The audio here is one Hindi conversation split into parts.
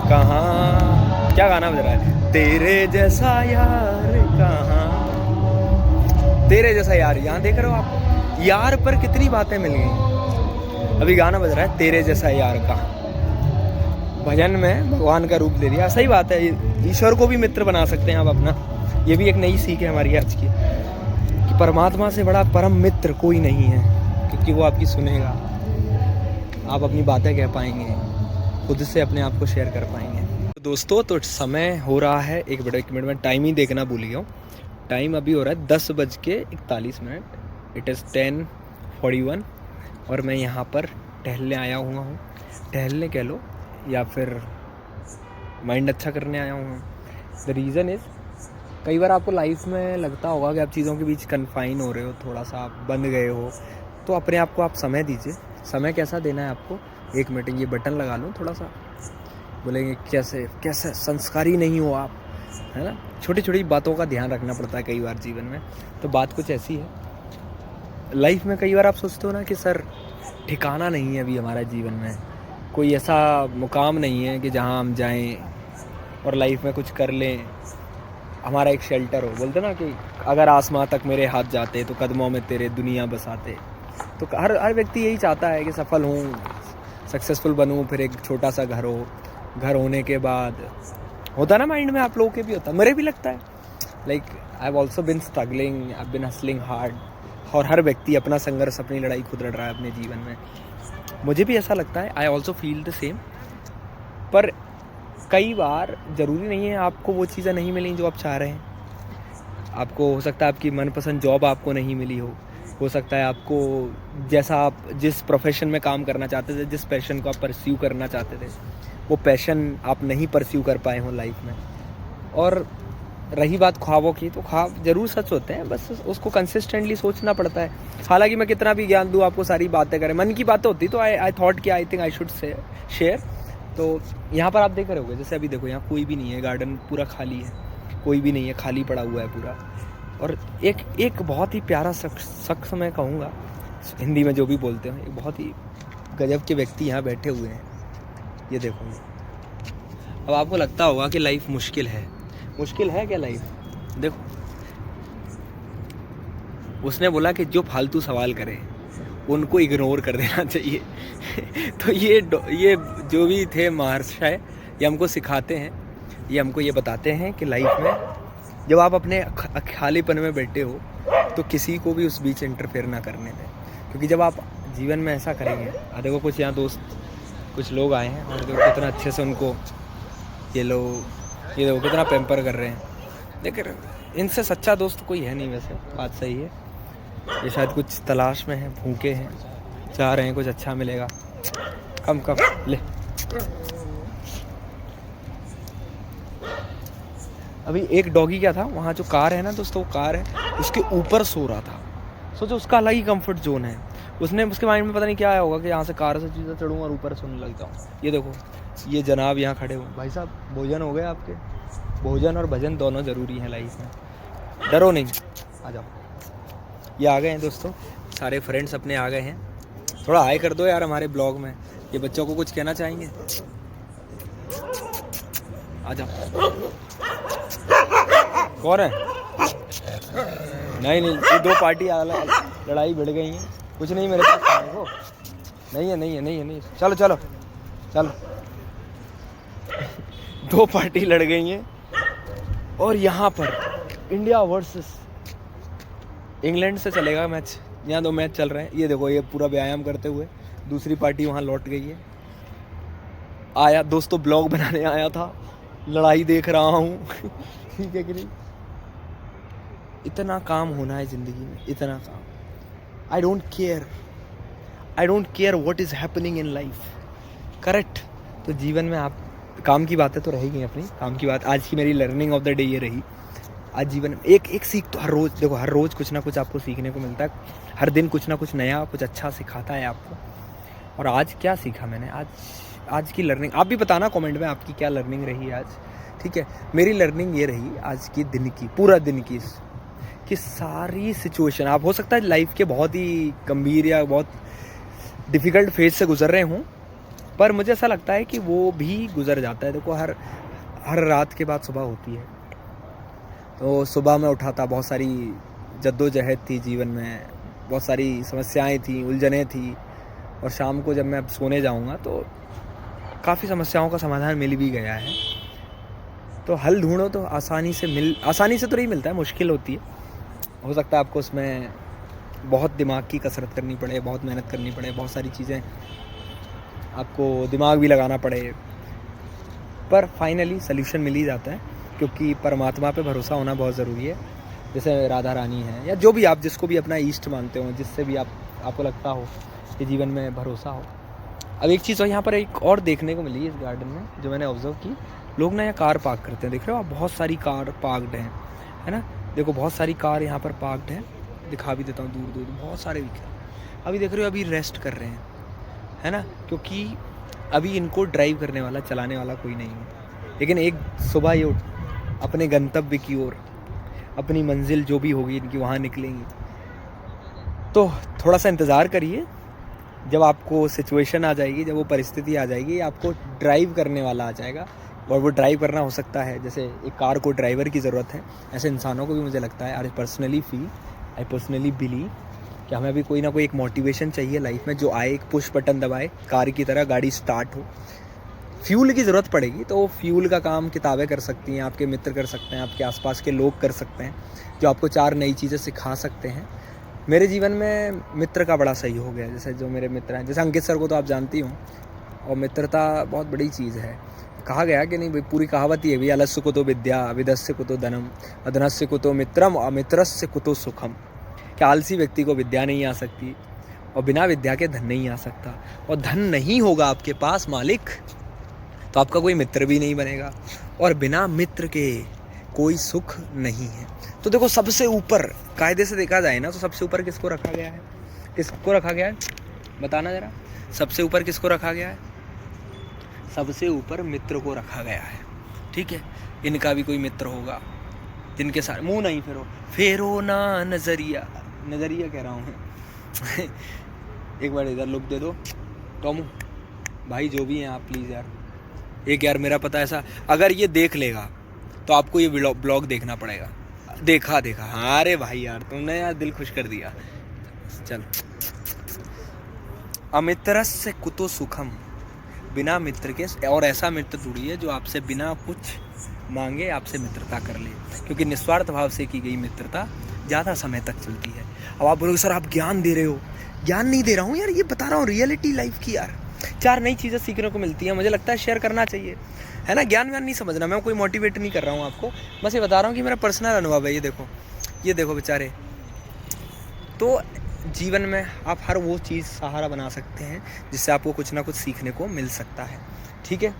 कहाँ, क्या गाना बज रहा है? तेरे जैसा यार कहाँ, तेरे जैसा यार। यहाँ देख रहे हो आप, यार पर कितनी बातें मिल गई। अभी गाना बज रहा है तेरे जैसा यार कहाँ। भजन में भगवान का रूप ले लिया। सही बात है, ईश्वर को भी मित्र बना सकते हैं आप अपना। ये भी एक नई सीख है हमारी आज की, कि परमात्मा से बड़ा परम मित्र कोई नहीं है, क्योंकि वो आपकी सुनेगा, आप अपनी बातें कह पाएंगे, खुद से अपने आप को शेयर कर पाएंगे। तो दोस्तों, तो समय हो रहा है, एक मिनट में टाइम ही देखना भूल गया हूँ। टाइम अभी हो रहा है 10:41। इट इज़ 10:41 और मैं यहाँ पर टहलने आया हुआ हूँ। टहलने कह लो या फिर माइंड अच्छा करने आया हूँ। द रीज़न इज़, कई बार आपको लाइफ में लगता होगा कि आप चीज़ों के बीच कन्फाइन हो रहे हो, थोड़ा सा आप बंद गए हो, तो अपने आप को आप समय दीजिए। समय कैसा देना है आपको? 1 मिनट ये बटन लगा लूँ थोड़ा सा। बोलेंगे कैसे कैसे संस्कारी नहीं हो आप, है ना। छोटी छोटी बातों का ध्यान रखना पड़ता है कई बार जीवन में। तो बात कुछ ऐसी है, लाइफ में कई बार आप सोचते हो ना कि सर ठिकाना नहीं है अभी हमारा जीवन में, कोई ऐसा मुकाम नहीं है कि जहाँ हम जाएं और लाइफ में कुछ कर लें, हमारा एक शेल्टर हो। बोलते ना कि अगर आसमां तक मेरे हाथ जाते तो कदमों में तेरे दुनिया बसाते। तो हर व्यक्ति यही चाहता है कि सफल हूँ, सक्सेसफुल बनूँ, फिर एक छोटा सा घर हो, घर होने के बाद होता ना माइंड में, आप लोगों के भी होता है, मेरे भी लगता है। Like I have also been struggling, I have been hustling hard. और हर व्यक्ति अपना संघर्ष, अपनी लड़ाई खुद लड़ रहा है अपने जीवन में। मुझे भी ऐसा लगता है, I also feel the same. पर कई बार ज़रूरी नहीं है आपको वो चीज़ें नहीं मिली जो आप चाह रहे हैं। आपको हो सकता है आपकी मनपसंद जॉब आपको नहीं मिली हो सकता है आपको जैसा आप जिस प्रोफेशन में काम करना चाहते थे, जिस पैशन को आप परस्यू करना चाहते थे, वो पैशन आप नहीं परस्यू कर पाए हो लाइफ में। और रही बात ख्वाबों की, तो ख्वाब ज़रूर सच होते हैं, बस उसको कंसिस्टेंटली सोचना पड़ता है। हालांकि मैं कितना भी ज्ञान दूँ आपको, सारी बातें करें, मन की बातें होती, तो आई थॉट कि I think I should share. तो यहाँ पर आप देख रहे होगे, जैसे अभी देखो यहाँ कोई भी नहीं है, गार्डन पूरा खाली है, कोई भी नहीं है, खाली पड़ा हुआ है पूरा। और एक बहुत ही प्यारा शख्स मैं कहूँगा, हिंदी में जो भी बोलते हैं, एक बहुत ही गजब के व्यक्ति यहाँ बैठे हुए हैं। ये देखो, अब आपको लगता होगा कि लाइफ मुश्किल है। मुश्किल है क्या लाइफ? देखो, उसने बोला कि जो फालतू सवाल करे उनको इग्नोर कर देना चाहिए। तो ये जो भी थे महर्षि, ये हमको सिखाते हैं, ये हमको ये बताते हैं कि लाइफ में जब आप अपने खालीपन में बैठे हो तो किसी को भी उस बीच इंटरफेयर ना करने दें। क्योंकि जब आप जीवन में ऐसा करेंगे, देखो कुछ यहाँ दोस्त, कुछ लोग आए हैं और देखो कितना अच्छे से उनको ये देखो कितना पैम्पर कर रहे हैं। देख रहे, इनसे सच्चा दोस्त कोई है नहीं। वैसे बात सही है, ये शायद कुछ तलाश में है, भूखे हैं, चाह रहे हैं कुछ अच्छा मिलेगा। कम ले। अभी एक डॉगी क्या था, वहाँ जो कार है ना दोस्तों, वो कार है, उसके ऊपर सो रहा था। सोचो, उसका अलग ही कंफर्ट जोन है। उसने, उसके माइंड में पता नहीं क्या आया होगा कि यहाँ से कार से चीज़ें चढ़ूँ और ऊपर सोने लग जाऊँ। ये देखो, ये जनाब यहाँ खड़े हो। भाई साहब, भोजन हो गए आपके? भोजन और भजन दोनों ज़रूरी हैं लाइफ में, डरो नहीं, आ जाओ। ये आ गए हैं दोस्तों, सारे फ्रेंड्स अपने आ गए हैं। थोड़ा हाई कर दो यार हमारे ब्लॉग में। ये बच्चों को कुछ कहना चाहेंगे? आ जाओ। कौन है? नहीं, ये 2 पार्टी लड़ाई भिड़ गई हैं। कुछ नहीं मेरे पास खाने को, नहीं है। चलो 2 पार्टी लड़ गई हैं और यहाँ पर इंडिया वर्सेस इंग्लैंड से चलेगा मैच। यहाँ 2 मैच चल रहे हैं। ये देखो, ये पूरा व्यायाम करते हुए दूसरी पार्टी वहाँ लौट गई है। आया दोस्तों, ब्लॉग बनाने आया था, लड़ाई देख रहा हूँ। ठीक है कि नहीं? इतना काम होना है ज़िंदगी में, इतना काम। I don't care what is happening in life. Correct. तो जीवन में आप, काम की बातें तो रहेगी अपनी, काम की बात। आज की मेरी लर्निंग ऑफ द डे ये रही। आज जीवन में एक सीख तो हर रोज़, देखो हर रोज़ कुछ ना कुछ आपको सीखने को मिलता है। हर दिन कुछ ना कुछ नया, कुछ अच्छा सिखाता है आपको। और आज क्या सीखा मैंने, आज की लर्निंग, आप भी बताना कमेंट में आपकी क्या लर्निंग रही आज। ठीक है, मेरी लर्निंग ये रही आज की दिन की, पूरा दिन की, कि सारी सिचुएशन, आप हो सकता है लाइफ के बहुत ही गंभीर या बहुत डिफ़िकल्ट फेज से गुजर रहे हूँ, पर मुझे ऐसा लगता है कि वो भी गुजर जाता है। देखो हर रात के बाद सुबह होती है, तो सुबह मैं उठा था, बहुत सारी जद्दोजहद थी जीवन में, बहुत सारी समस्याएं थी, उलझनें थी, और शाम को जब मैं अब सोने जाऊंगा तो काफ़ी समस्याओं का समाधान मिल भी गया है। तो हल ढूंढो तो आसानी से तो नहीं मिलता है, मुश्किल होती है। हो सकता है आपको उसमें बहुत दिमाग की कसरत करनी पड़े, बहुत मेहनत करनी पड़े, बहुत सारी चीज़ें आपको दिमाग भी लगाना पड़े, पर फाइनली सल्यूशन मिल ही जाता है, क्योंकि परमात्मा पे भरोसा होना बहुत ज़रूरी है। जैसे राधा रानी है, या जो भी आप जिसको भी अपना इष्ट मानते हो, जिससे भी आपको लगता हो कि जीवन में भरोसा हो। अब एक चीज़ और यहाँ पर एक और देखने को मिली इस गार्डन में, जो मैंने ऑब्जर्व की, लोग ना यहाँ कार पार्क करते हैं। देख रहे हो आप, बहुत सारी कार पार्कड हैं, है ना। देखो बहुत सारी कार यहाँ पर पार्कड हैं, दिखा भी देता हूँ, दूर दूर बहुत सारे व्हीकल। अभी देख रहे हो, अभी रेस्ट कर रहे हैं, है ना, क्योंकि अभी इनको ड्राइव करने वाला, चलाने वाला कोई नहीं है। लेकिन एक सुबह ये अपने गंतव्य की ओर, अपनी मंजिल जो भी होगी इनकी, वहाँ निकलेंगी। तो थोड़ा सा इंतज़ार करिए, जब आपको सिचुएशन आ जाएगी, जब वो परिस्थिति आ जाएगी, आपको ड्राइव करने वाला आ जाएगा। और वो ड्राइव करना हो सकता है, जैसे एक कार को ड्राइवर की ज़रूरत है, ऐसे इंसानों को भी मुझे लगता है, आई पर्सनली बिलीव कि हमें भी कोई ना कोई एक मोटिवेशन चाहिए लाइफ में, जो आए, एक पुश बटन दबाए, कार की तरह गाड़ी स्टार्ट हो। फ्यूल की ज़रूरत पड़ेगी, तो वो फ्यूल का काम किताबें कर सकती हैं, आपके मित्र कर सकते हैं, आपके आसपास के लोग कर सकते हैं, जो आपको 4 नई चीज़ें सिखा सकते हैं। मेरे जीवन में मित्र का बड़ा सही हो गया। जैसे जो मेरे मित्र हैं, जैसे अंकित सर को तो आप जानती हो, और मित्रता बहुत बड़ी चीज़ है। कहा गया कि नहीं भाई, पूरी कहावत ही है भाई, अलस्य कुतो विद्या, विदस्य कुतो धनम, अधनस्य कुतो मित्रम, अमित्रस्य कुतो सुखम। कि आलसी व्यक्ति को विद्या नहीं आ सकती, और बिना विद्या के धन नहीं आ सकता, और धन नहीं होगा आपके पास मालिक, तो आपका कोई मित्र भी नहीं बनेगा, और बिना मित्र के कोई सुख नहीं है। तो देखो, सबसे ऊपर कायदे से देखा जाए ना, तो सबसे ऊपर किसको रखा गया है? किसको रखा गया है, बताना ज़रा। सबसे ऊपर किसको रखा गया है? सबसे ऊपर मित्र को रखा गया है, ठीक है। इनका भी कोई मित्र होगा जिनके साथ मुंह नहीं फेरो ना नज़रिया कह रहा हूँ एक बार इधर लुक दे दो टॉमू भाई, जो भी हैं आप, प्लीज़ यार, एक यार मेरा पता ऐसा, अगर ये देख लेगा तो आपको ये ब्लॉग देखना पड़ेगा। देखा हाँ, अरे भाई यार, तुमने यार दिल खुश कर दिया। चल, अमित्रस्य कुतो सुखम, बिना मित्र के, और ऐसा मित्र ढूंढिए जो आपसे बिना कुछ मांगे आपसे मित्रता कर ले, क्योंकि निस्वार्थ भाव से की गई मित्रता ज़्यादा समय तक चलती है। अब आप बोलोगे सर आप ज्ञान दे रहे हो, ज्ञान नहीं दे रहा हूँ यार, ये बता रहा हूँ रियलिटी लाइफ की यार। 4 नई चीज़ें सीखने को मिलती हैं, मुझे लगता है शेयर करना चाहिए, है ना। ज्ञान व्यान नहीं समझना, मैं कोई मोटिवेट नहीं कर रहा हूँ आपको, बस ये बता रहा हूँ कि मेरा पर्सनल अनुभव है। ये देखो बेचारे, तो जीवन में आप हर वो चीज़ सहारा बना सकते हैं जिससे आपको कुछ ना कुछ सीखने को मिल सकता है, ठीक है।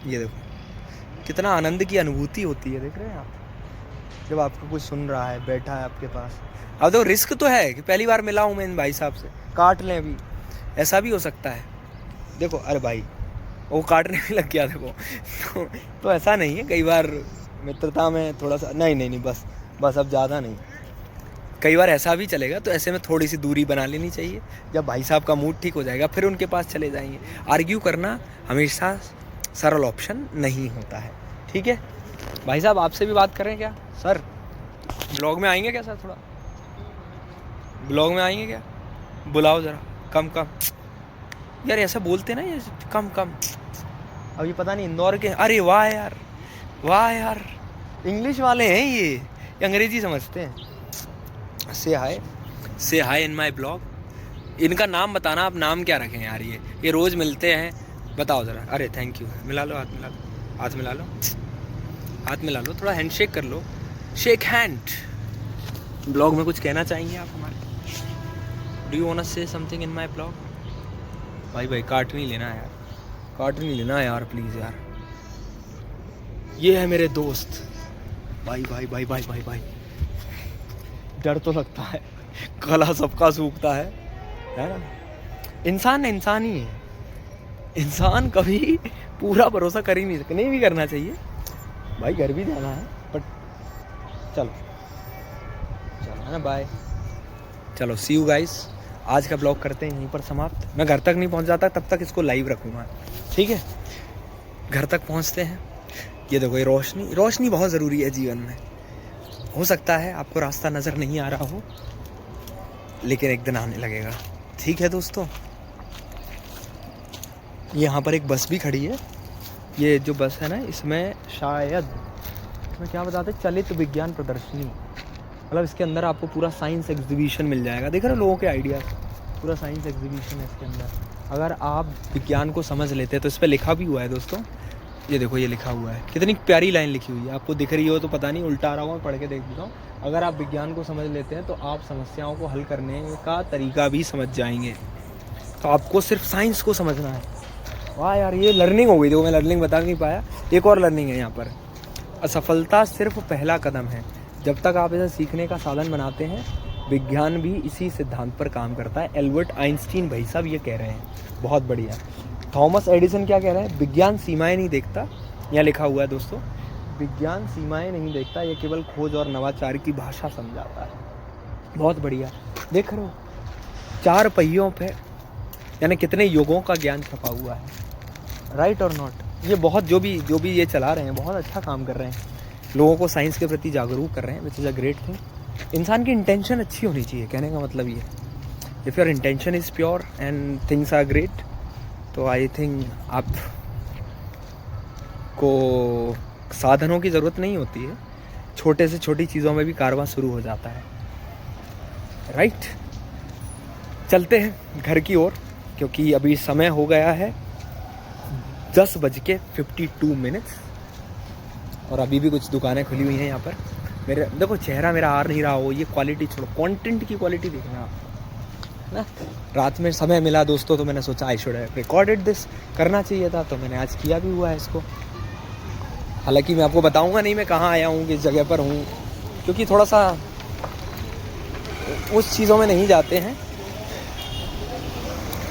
ये देखो कितना आनंद की अनुभूति होती है, देख रहे हैं आप, जब आपको कुछ सुन रहा है, बैठा है आपके पास। अब तो रिस्क तो है कि पहली बार मिला हूँ मैं इन भाई साहब से, काट लें अभी, ऐसा भी हो सकता है। देखो, अरे भाई वो काटने भी लग गया, देखो तो ऐसा नहीं है, कई बार मित्रता में थोड़ा सा नहीं बस अब ज़्यादा नहीं, कई बार ऐसा भी चलेगा, तो ऐसे में थोड़ी सी दूरी बना लेनी चाहिए। जब भाई साहब का मूड ठीक हो जाएगा फिर उनके पास चले जाएंगे। आर्ग्यू करना हमेशा सरल ऑप्शन नहीं होता है, ठीक है। भाई साहब आपसे भी बात करें क्या सर? ब्लॉग में आएंगे क्या सर? थोड़ा ब्लॉग में आएंगे क्या? बुलाओ ज़रा, कम यार, ऐसा बोलते ना ये, कम। अब ये पता नहीं इंदौर के, अरे वाह यार इंग्लिश वाले हैं ये अंग्रेजी समझते हैं। से हाय इन माय ब्लॉग। इनका नाम बताना, आप नाम क्या रखें यार? ये रोज़ मिलते हैं, बताओ ज़रा। अरे थैंक यू, मिला लो, हाथ मिला लो, थोड़ा हैंडशेक कर लो, शेक हैंड। ब्लॉग में कुछ कहना चाहेंगे आप हमारे? Do you want to say something in my blog? भाई काट नहीं लेना यार, प्लीज़ यार। ये है मेरे दोस्त, भाई डर तो लगता है, गला सबका सूखता है ना। इंसान ही है, इंसान कभी पूरा भरोसा कर ही नहीं सकता, नहीं भी करना चाहिए भाई, घर भी जाना है, बट चलो है ना, बाय, चलो सी यू गाइस। आज का ब्लॉग करते हैं यहीं पर समाप्त। मैं घर तक नहीं पहुंच जाता तब तक इसको लाइव रखूँगा, ठीक है। घर तक पहुंचते हैं। ये देखो ये रोशनी बहुत ज़रूरी है जीवन में। हो सकता है आपको रास्ता नज़र नहीं आ रहा हो, लेकिन एक दिन आने लगेगा, ठीक है दोस्तों। यहाँ पर एक बस भी खड़ी है। ये जो बस है ना, इसमें शायद इसमें क्या बताते हैं, चलित विज्ञान प्रदर्शनी, मतलब इसके अंदर आपको पूरा साइंस एग्जीबिशन मिल जाएगा। देख रहे हो लोगों के आइडियाज़, पूरा साइंस एग्जीबिशन है इसके अंदर। अगर आप विज्ञान को समझ लेते हैं तो इस पर लिखा भी हुआ है दोस्तों, ये देखो ये लिखा हुआ है, कितनी प्यारी लाइन लिखी हुई है। आपको दिख रही हो तो पता नहीं, उल्टा आ रहा हूँ, पढ़ के देख देता हूँ। अगर आप विज्ञान को समझ लेते हैं तो आप समस्याओं को हल करने का तरीका भी समझ जाएंगे। तो आपको सिर्फ साइंस को समझना है। वाह यार, ये लर्निंग हो गई। देखो मैं लर्निंग बता नहीं पाया, एक और लर्निंग है यहाँ पर। असफलता सिर्फ पहला कदम है। जब तक आप इसे सीखने का साधन बनाते हैं, विज्ञान भी इसी सिद्धांत पर काम करता है। एल्बर्ट आइंस्टीन भाई साहब ये कह रहे हैं, बहुत बढ़िया। थॉमस एडिसन क्या कह रहे हैं, विज्ञान सीमाएं नहीं देखता। यहाँ लिखा हुआ है दोस्तों, विज्ञान सीमाएं नहीं देखता, ये केवल खोज और नवाचार की भाषा समझाता है। बहुत बढ़िया। देख रहे हो 4 पहियों पे यानी कितने युगों का ज्ञान छपा हुआ है, राइट और नॉट। ये बहुत जो भी ये चला रहे हैं बहुत अच्छा काम कर रहे हैं, लोगों को साइंस के प्रति जागरूक कर रहे हैं, which is a great thing. इंसान की इंटेंशन अच्छी होनी चाहिए, कहने का मतलब ये, if your intention is pure and things are great, तो आई थिंक आप को साधनों की ज़रूरत नहीं होती है, छोटे से छोटी चीज़ों में भी कारवां शुरू हो जाता है, राइट। चलते हैं घर की ओर, क्योंकि अभी समय हो गया है 10:52 और अभी भी कुछ दुकानें खुली हुई हैं यहाँ पर। मेरे देखो चेहरा मेरा आ नहीं रहा हो, ये क्वालिटी छोड़ो, कंटेंट की क्वालिटी देखना आप ना। रात में समय मिला दोस्तों, तो मैंने सोचा I should have recorded this, करना चाहिए था, तो मैंने आज किया भी हुआ है इसको। हालांकि मैं आपको बताऊंगा नहीं मैं कहाँ आया हूँ, किस जगह पर हूँ, क्योंकि थोड़ा सा उस चीज़ों में नहीं जाते हैं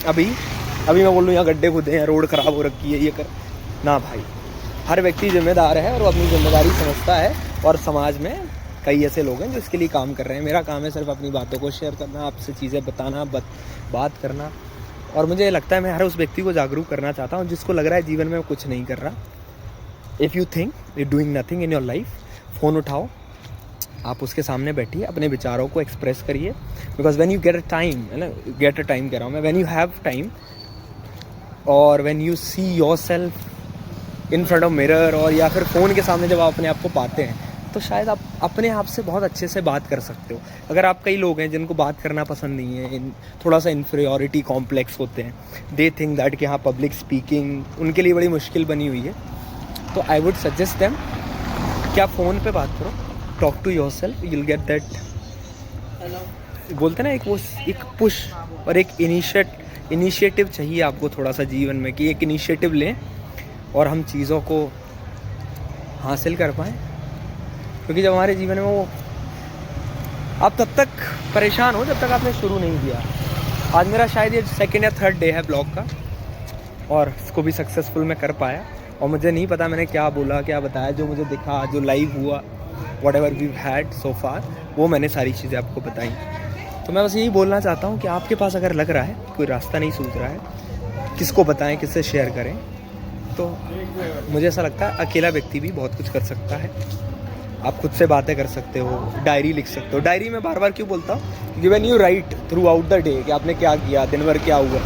अभी मैं बोल लूँ यहाँ गड्ढे खुदे हैं, रोड ख़राब हो रखी है, ये कर ना भाई। हर व्यक्ति जिम्मेदार है और वो अपनी जिम्मेदारी समझता है, और समाज में कई ऐसे लोग हैं जो इसके लिए काम कर रहे हैं। मेरा काम है सिर्फ अपनी बातों को शेयर करना, आपसे चीज़ें बताना, बात करना, और मुझे लगता है मैं हर उस व्यक्ति को जागरूक करना चाहता हूँ जिसको लग रहा है जीवन में कुछ नहीं कर रहा। If you think you doing nothing in your life, phone उठाओ, आप उसके सामने बैठिए, अपने विचारों को एक्सप्रेस करिए। Because when you get a time, है ना, गेट अ टाइम कह रहा हूँ मैं, व्हेन यू हैव टाइम और when you see your self in front of mirror, और या फिर फ़ोन के सामने जब आप अपने आप को पाते हैं, तो शायद आप अपने आप से बहुत अच्छे से बात कर सकते हो। अगर आप कई लोग हैं जिनको बात करना पसंद नहीं है, थोड़ा सा इन्फीरियॉरिटी कॉम्प्लेक्स होते हैं, दे थिंक दैट कि हाँ पब्लिक स्पीकिंग उनके लिए बड़ी मुश्किल बनी हुई है, तो आई वुड सजेस्ट देम कि आप फ़ोन पे बात करो, talk to yourself, you'll get that, बोलते ना एक पुश और एक इनिशिएटिव चाहिए आपको थोड़ा सा जीवन में, कि एक इनिशिएटिव लें और हम चीज़ों को हासिल कर पाएँ। क्योंकि जब हमारे जीवन में वो, आप तब तक परेशान हो जब तक आपने शुरू नहीं किया। आज मेरा शायद ये 2nd या 3rd डे है ब्लॉग का, और इसको भी सक्सेसफुल मैं कर पाया। और मुझे नहीं पता मैंने क्या बोला, क्या बताया, जो मुझे दिखा, जो लाइव हुआ, व्हाटएवर वी हैड सो फार, वो मैंने सारी चीज़ें आपको बताई। तो मैं बस यही बोलना चाहता हूँ कि आपके पास अगर लग रहा है कोई रास्ता नहीं सूझ रहा है, किसको बताएं, किससे शेयर करें, तो मुझे ऐसा लगता है अकेला व्यक्ति भी बहुत कुछ कर सकता है। आप खुद से बातें कर सकते हो, डायरी लिख सकते हो। डायरी में बार बार क्यों बोलता हूँ, क्योंकि when you right through out the day कि आपने क्या किया, दिन भर क्या हुआ,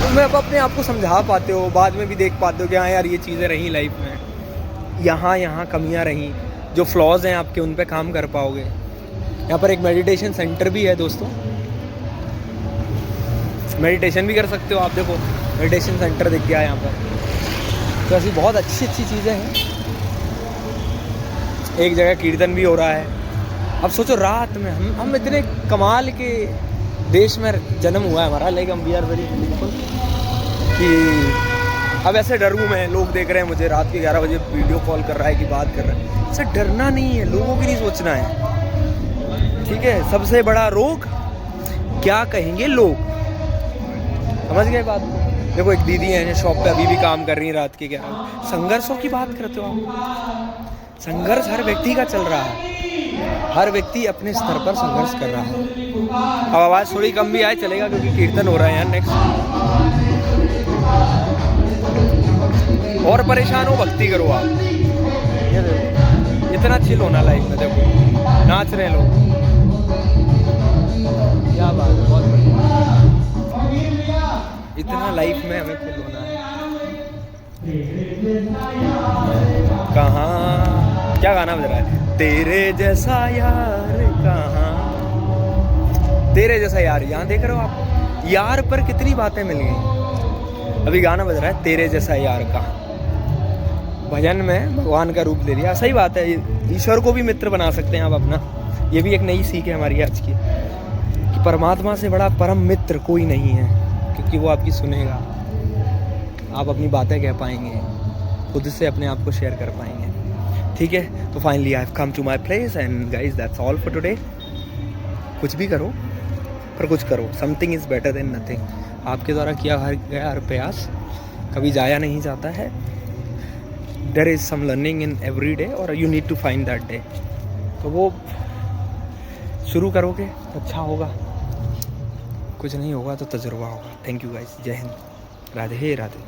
तो मैं अपने आप को समझा पाते हो, बाद में भी देख पाते हो कि हाँ यार ये चीज़ें रहीं लाइफ में, यहाँ कमियाँ रहीं, जो फ्लॉज हैं आपके उन पे काम कर पाओगे। यहाँ पर एक मेडिटेशन सेंटर भी है दोस्तों, मेडिटेशन भी कर सकते हो आप। देखो मेडिटेशन सेंटर दिख गया यहाँ पर, तो ऐसी बहुत अच्छी चीज़ें हैं। एक जगह कीर्तन भी हो रहा है। अब सोचो रात में हम इतने कमाल के देश में जन्म हुआ है हमारा, लाइक हम वी आर वेरी बिलीवफुल कि अब ऐसे डरूँ मैं, लोग देख रहे हैं मुझे रात के 11 बजे वीडियो कॉल कर रहा है कि बात कर रहा है। ऐसा डरना नहीं है, लोगों की नहीं सोचना है, ठीक है। सबसे बड़ा रोग क्या कहेंगे लोग, समझ गए बात। देखो एक दीदी है शॉप पे अभी भी काम कर रही है रात के 11। संघर्षों की बात करते हो आप, संघर्ष हर व्यक्ति का चल रहा है, हर व्यक्ति अपने स्तर पर संघर्ष कर रहा है। अब आवाज़ थोड़ी कम भी आए चलेगा क्योंकि कीर्तन हो रहा है यार नेक्स्ट। और परेशान हो भक्ति करो आप। ये देखो इतना चिल होना लाइफ में, देखो नाच रहे लोग, क्या बात है, बहुत बढ़िया। इतना लाइफ में हमें चिल होना है। कहाँ क्या गाना बज रहा है? तेरे जैसा यार कहाँ, तेरे जैसा यार, यहाँ देख रहे हो आप, यार पर कितनी बातें मिल गई। अभी गाना बज रहा है तेरे जैसा यार कहाँ। भजन में भगवान का रूप ले लिया, सही बात है। ईश्वर को भी मित्र बना सकते हैं आप अपना। ये भी एक नई सीख है हमारी आज की, कि परमात्मा से बड़ा परम मित्र कोई नहीं है, क्योंकि वो आपकी सुनेगा, आप अपनी बातें कह पाएंगे, खुद से अपने आप को शेयर कर पाएंगे। ठीक है, तो finally I have come to my place and guys that's all for today. कुछ भी करो पर कुछ करो, something is better than nothing. आपके द्वारा किया गया हर प्रयास कभी जाया नहीं जाता है। There is some learning in every day और you need to find that day. तो वो शुरू करोगे अच्छा होगा, कुछ नहीं होगा तो तजुर्बा होगा। थैंक यू गाइस, जय हिंद, राधे राधे।